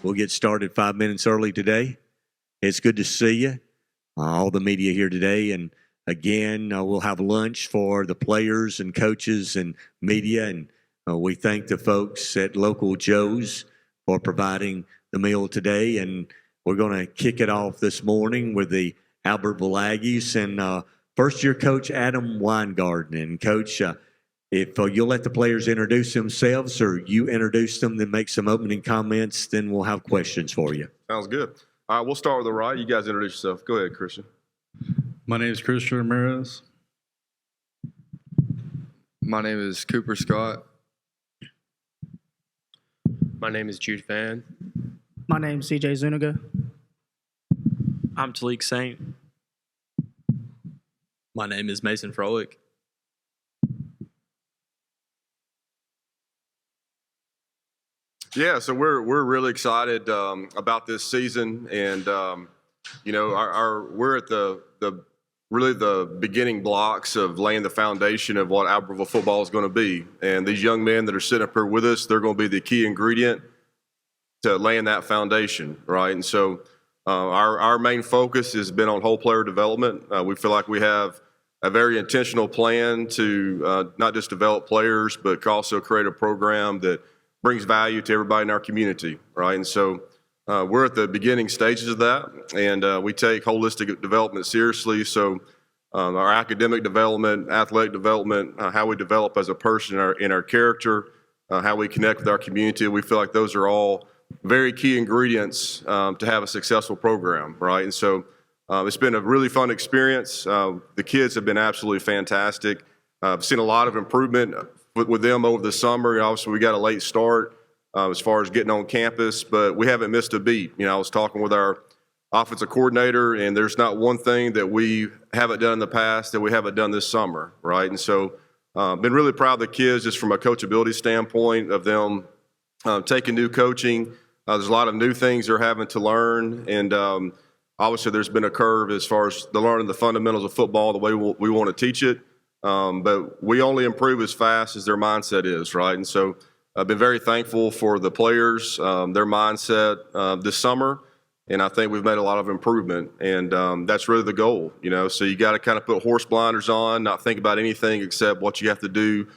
We'll get started 5 minutes early today. It's good to see you, all the media here today. And again, we'll have lunch for the players and coaches and media. And we thank the folks at Local Joe's for providing the meal today. And we're going to kick it off this morning with the Albertville Aggies and first-year coach Adam Winegarden. And, Coach, if you'll let the players introduce themselves or you introduce them, then make some opening comments, then we'll have questions for you. Sounds good. All right, we'll start with the right. You guys introduce yourself. Go ahead, Christian. My name is Christian Ramirez. My name is Cooper Scott. My name is Jude Fan. My name is CJ Zuniga. I'm Talik Saint. My name is Mason Froelich. Yeah, so we're really excited about this season, and you know, we're at the really the beginning blocks of laying the foundation of what Albertville football is going to be. And these young men that are sitting up here with us, they're going to be the key ingredient to laying that foundation, right? And so our main focus has been on whole player development. We feel like we have a very intentional plan to not just develop players, but also create a program that brings value to everybody in our community, right? And so we're at the beginning stages of that, and we take holistic development seriously. So our academic development, athletic development, how we develop as a person in our character, how we connect with our community, we feel like those are all very key ingredients to have a successful program, right? And so it's been a really fun experience. The kids have been absolutely fantastic. I've seen a lot of improvement with them over the summer. Obviously, we got a late start as far as getting on campus, but we haven't missed a beat. You know, I was talking with our offensive coordinator, and there's not one thing that we haven't done in the past that we haven't done this summer, right? And so been really proud of the kids just from a coachability standpoint of them taking new coaching. There's a lot of new things they're having to learn, and obviously there's been a curve as far as the learning the fundamentals of football the way we want to teach it. But we only improve as fast as their mindset is, right? And so I've been very thankful for the players, their mindset this summer, and I think we've made a lot of improvement, and that's really the goal, you know. So you got to kind of put horse blinders on, not think about anything except what you have to do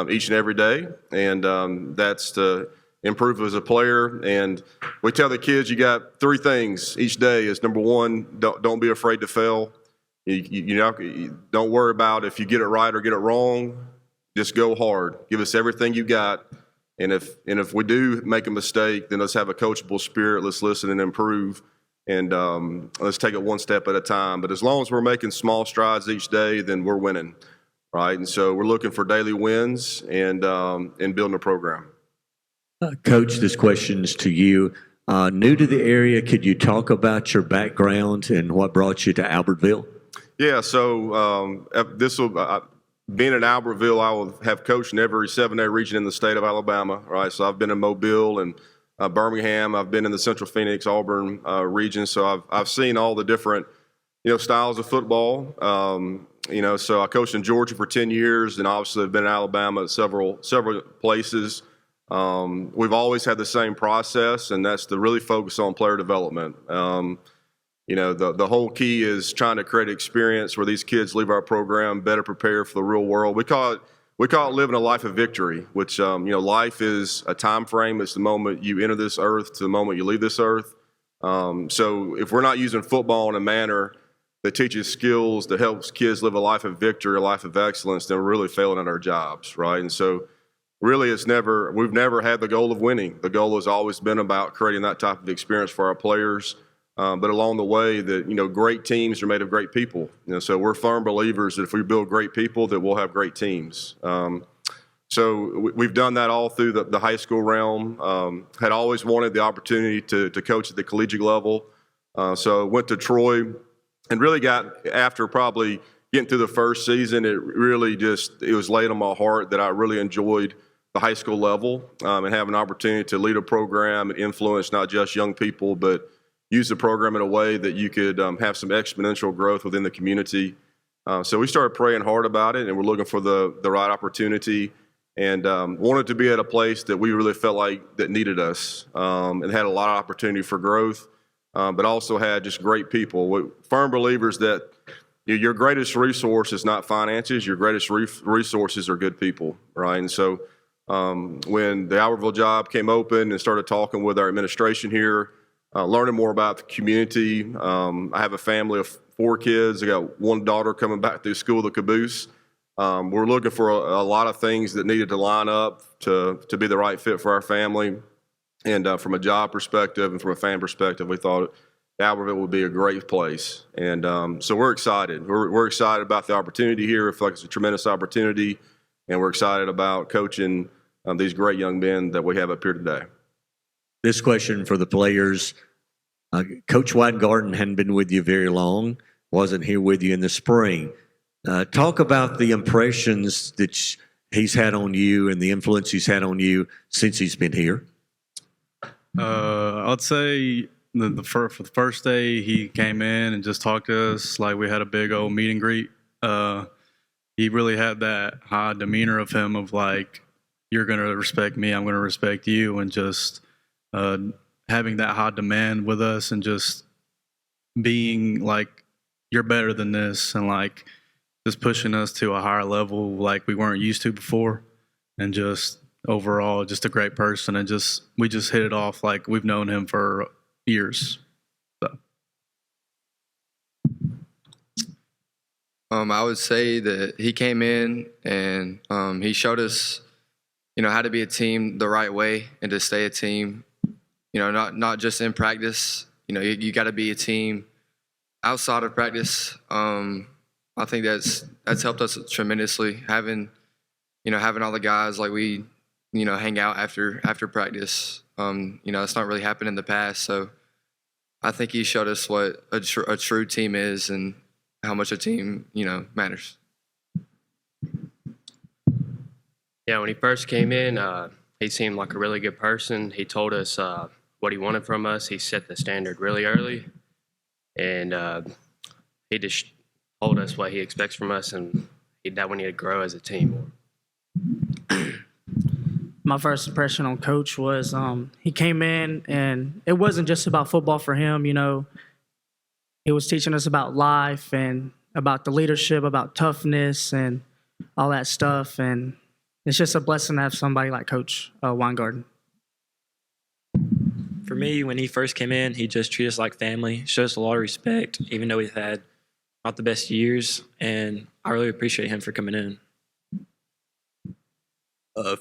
each and every day, and that's to improve as a player. And we tell the kids you got 3 things each day. Is number 1, don't be afraid to fail. You know, don't worry about if you get it right or get it wrong. Just go hard. Give us everything you got. And if we do make a mistake, then let's have a coachable spirit. Let's listen and improve. And let's take it one step at a time. But as long as we're making small strides each day, then we're winning, right? And so we're looking for daily wins and building a program. Coach, this question's to you. New to the area, could you talk about your background and what brought you to Albertville? Yeah, so being in Albertville, I will have coached in every 7A region in the state of Alabama, right? So I've been in Mobile and Birmingham. I've been in the Central Phoenix, Auburn region. So I've seen all the different, you know, styles of football. You know, so I coached in Georgia for 10 years, and obviously I've been in Alabama at several places. We've always had the same process, and that's to really focus on player development. You know, the whole key is trying to create an experience where these kids leave our program better prepared for the real world. We call it living a life of victory, which, you know, life is a time frame. It's the moment you enter this earth to the moment you leave this earth. So if we're not using football in a manner that teaches skills that helps kids live a life of victory, a life of excellence, then we're really failing at our jobs, right? And so really we've never had the goal of winning. The goal has always been about creating that type of experience for our players. But along the way, that, you know, great teams are made of great people. You know, so we're firm believers that if we build great people, that we'll have great teams. So we've done that all through the high school realm. Had always wanted the opportunity to coach at the collegiate level. So went to Troy and really got, after probably getting through the first season, it was laid on my heart that I really enjoyed the high school level and have an opportunity to lead a program and influence not just young people, but use the program in a way that you could have some exponential growth within the community. So we started praying hard about it, and we're looking for the right opportunity. and wanted to be at a place that we really felt like that needed us, and had a lot of opportunity for growth, but also had just great people. We're firm believers that your greatest resource is not finances. Your greatest resources are good people, right? And so when the Albertville job came open and started talking with our administration here, learning more about the community. I have a family of 4 kids. I got 1 daughter coming back through school, the caboose. We're looking for a lot of things that needed to line up to be the right fit for our family. And from a job perspective and from a fan perspective, we thought Albertville would be a great place. And so we're excited. We're excited about the opportunity here. I feel like it's a tremendous opportunity. And we're excited about coaching these great young men that we have up here today. This question for the players. Coach Winegarden hadn't been with you very long, wasn't here with you in the spring. Talk about the impressions that he's had on you and the influence he's had on you since he's been here. I'd say for the first day he came in and just talked to us, like we had a big old meet and greet. He really had that high demeanor of him of like, you're going to respect me, I'm going to respect you, and just having that high demand with us and just being like, you're better than this, and like just pushing us to a higher level like we weren't used to before, and just overall just a great person, and we just hit it off like we've known him for years. So. I would say that he came in and he showed us, how to be a team the right way and to stay a team, not just in practice. You got to be a team outside of practice. I think that's helped us tremendously, having all the guys like we, hang out after practice. It's not really happened in the past. So I think he showed us what a true team is and how much a team, matters. Yeah, when he first came in, he seemed like a really good person. He told us what he wanted from us. He set the standard really early, and he just told us what he expects from us and that we need to grow as a team. My first impression on Coach was he came in and it wasn't just about football for him. He was teaching us about life and about the leadership, about toughness and all that stuff. And it's just a blessing to have somebody like Coach Winegarden. For me, when he first came in, he just treated us like family, showed us a lot of respect, even though we've had not the best years. And I really appreciate him for coming in.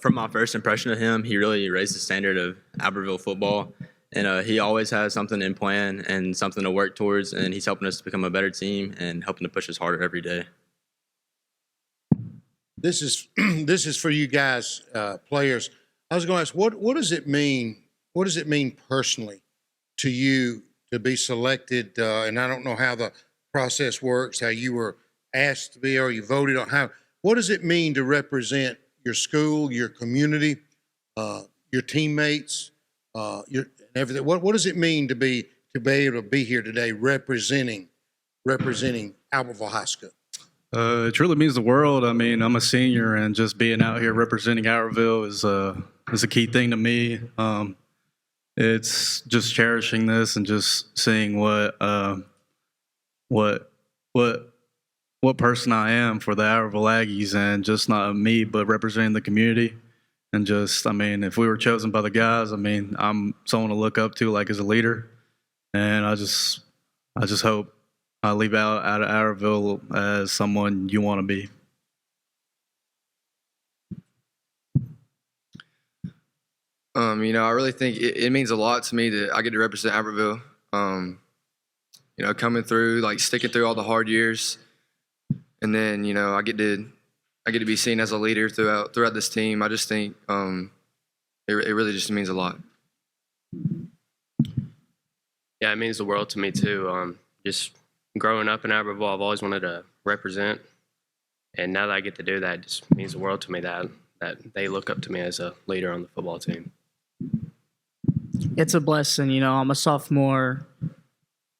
From my first impression of him, he really raised the standard of Albertville football. And he always has something in plan and something to work towards, and he's helping us to become a better team and helping to push us harder every day. This is for you guys, players. I was going to ask, what does it mean? What does it mean personally to you to be selected? And I don't know how the process works, how you were asked to be or you voted on. What does it mean to represent your school, your community, your teammates, your everything? What does it mean to be able to be here today representing Albertville High School? It truly means the world. I mean, I'm a senior, and just being out here representing Albertville is a key thing to me. It's just cherishing this and just seeing what person I am for the Albertville Aggies, and just not me, but representing the community. And just, if we were chosen by the guys, I'm someone to look up to, like as a leader. And I just hope I leave out of Albertville as someone you want to be. I really think it means a lot to me that I get to represent Albertville. Coming through, like sticking through all the hard years, and then I get to be seen as a leader throughout this team. I just think it really just means a lot. Yeah, it means the world to me too. Just growing up in Albertville, I've always wanted to represent, and now that I get to do that, it just means the world to me that they look up to me as a leader on the football team. It's a blessing. I'm a sophomore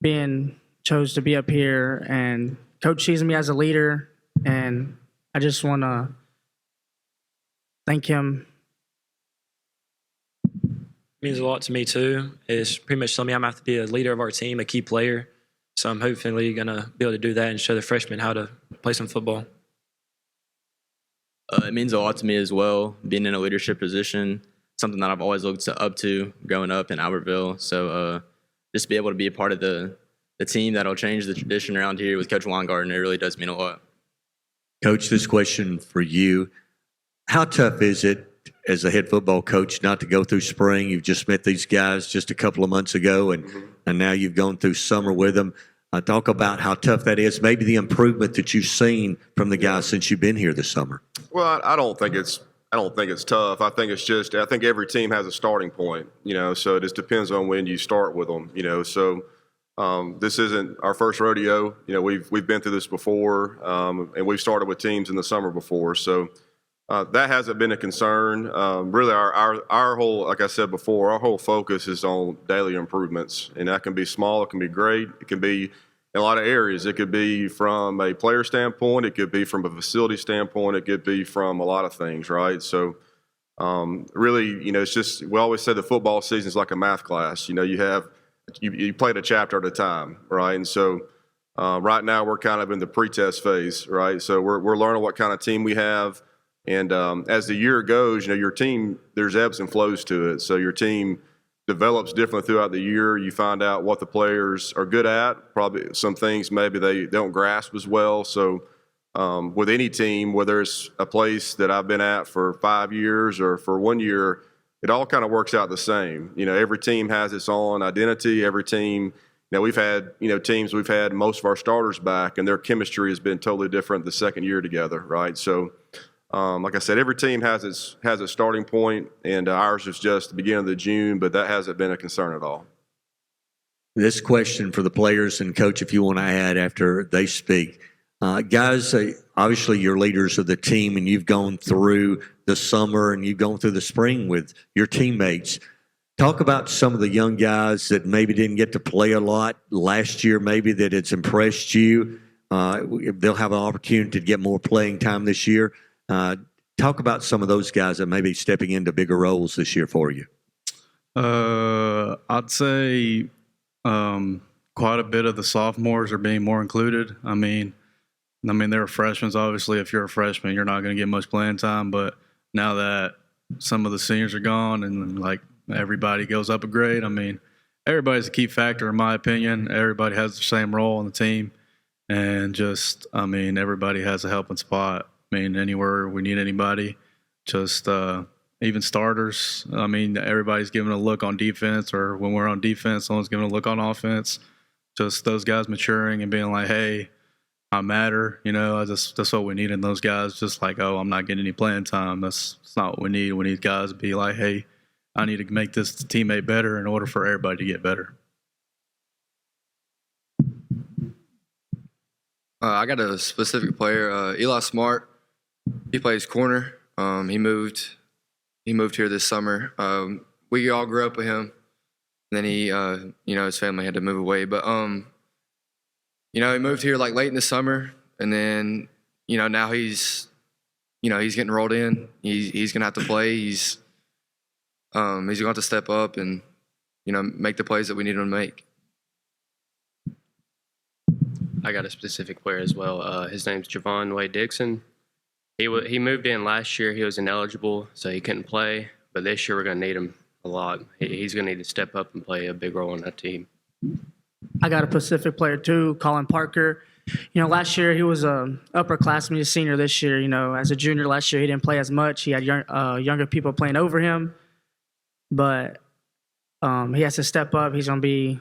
being chose to be up here, and Coach sees me as a leader, and I just want to thank him. Means a lot to me too. It's pretty much telling me I'm going to have to be a leader of our team, a key player. So I'm hopefully going to be able to do that and show the freshmen how to play some football. It means a lot to me as well, being in a leadership position, something that I've always looked up to growing up in Albertville. So just to be able to be a part of the team that'll change the tradition around here with Coach Winegarden, it really does mean a lot. Coach, this question for you. How tough is it as a head football coach not to go through spring? You've just met these guys just a couple of months ago, and now you've gone through summer with them. Talk about how tough that is, maybe the improvement that you've seen from the guys since you've been here this summer. Well, I don't think it's tough. I think it's just I think every team has a starting point, so it just depends on when you start with them, So this isn't our first rodeo. We've been through this before, and we've started with teams in the summer before. So that hasn't been a concern. Really, our whole, like I said before, our whole focus is on daily improvements, and that can be small, it can be great, it can be in a lot of areas. It could be from a player standpoint, it could be from a facility standpoint, it could be from a lot of things, right? So really, it's just, we always say the football season is like a math class. You played a chapter at a time, right? And so right now we're kind of in the pre-test phase, right? So we're learning what kind of team we have. And as the year goes, your team, there's ebbs and flows to it. So your team develops differently throughout the year. You find out what the players are good at, probably some things maybe they don't grasp as well. So with any team, whether it's a place that I've been at for 5 years or for 1 year, it all kind of works out the same. Every team has its own identity. Every team, we've had, teams we've had most of our starters back, and their chemistry has been totally different the second year together, right? So like I said, every team has its starting point, and ours is just the beginning of the June, but that hasn't been a concern at all. This question for the players, and Coach, if you want to add after they speak. Guys, obviously you're leaders of the team, and you've gone through the summer and you've gone through the spring with your teammates. Talk about some of the young guys that maybe didn't get to play a lot last year, maybe that it's impressed you. They'll have an opportunity to get more playing time this year. Talk about some of those guys that may be stepping into bigger roles this year for you. I'd say quite a bit of the sophomores are being more included. I mean, they're freshmen. Obviously, if you're a freshman, you're not going to get much playing time. But now that some of the seniors are gone and like everybody goes up a grade, everybody's a key factor in my opinion. Everybody has the same role on the team, and just everybody has a helping spot. Anywhere we need anybody, just even starters. Everybody's giving a look on defense, or when we're on defense, someone's giving a look on offense. Just those guys maturing and being like, hey, I matter. That's what we need in those guys. Just like, oh, I'm not getting any playing time. That's not what we need. We need guys to be like, hey, I need to make this teammate better in order for everybody to get better. I got a specific player, Eli Smart. He plays corner. He moved here this summer. We all grew up with him. And then he, his family had to move away. But, he moved here like late in the summer. And then, now he's getting rolled in. He's going to have to play. He's going to have to step up and, make the plays that we need him to make. I got a specific player as well. His name's Javon Wade Dixon. He moved in last year. He was ineligible, so he couldn't play. But this year we're going to need him a lot. He's going to need to step up and play a big role in that team. I got a Pacific player too, Colin Parker. Last year he was a upperclassman, he's a senior this year. As a junior last year he didn't play as much. He had younger people playing over him, but he has to step up. He's going to be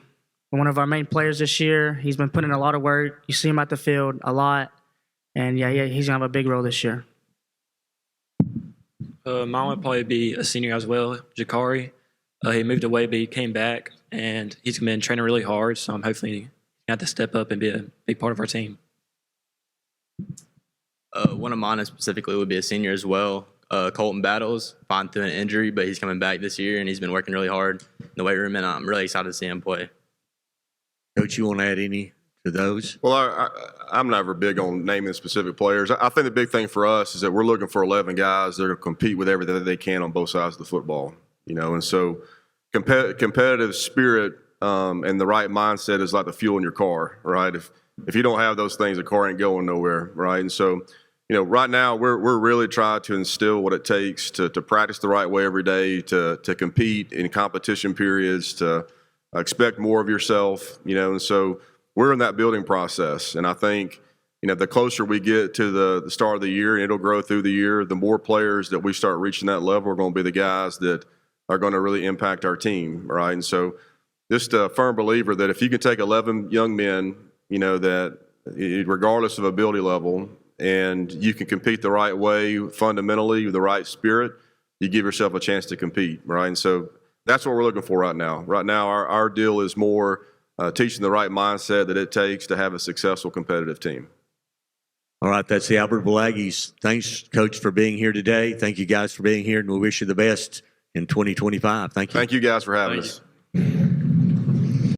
one of our main players this year. He's been putting in a lot of work. You see him at the field a lot, and he's going to have a big role this year. Mine would probably be a senior as well, Jakari. He moved away, but he came back, and he's been training really hard, so I'm hopefully going to have to step up and be a big part of our team. One of mine specifically would be a senior as well. Colton Battles, fine through an injury, but he's coming back this year, and he's been working really hard in the weight room, and I'm really excited to see him play. Coach, you want to add any to those? Well, I'm never big on naming specific players. I think the big thing for us is that we're looking for 11 guys that are going to compete with everything that they can on both sides of the football. And so competitive spirit and the right mindset is like the fuel in your car, right? If you don't have those things, the car ain't going nowhere, right? And so, right now we're really trying to instill what it takes to practice the right way every day, to compete in competition periods, to expect more of yourself, and so we're in that building process. And I think, the closer we get to the start of the year, and it'll grow through the year, the more players that we start reaching that level are going to be the guys that are going to really impact our team, right? And so just a firm believer that if you can take 11 young men, that regardless of ability level, and you can compete the right way fundamentally with the right spirit, you give yourself a chance to compete, right? And so that's what we're looking for right now. Right now, our deal is more teaching the right mindset that it takes to have a successful competitive team. All right, that's the Albertville Aggies. Thanks, Coach, for being here today. Thank you guys for being here, and we wish you the best in 2025. Thank you. Thank you guys for having us.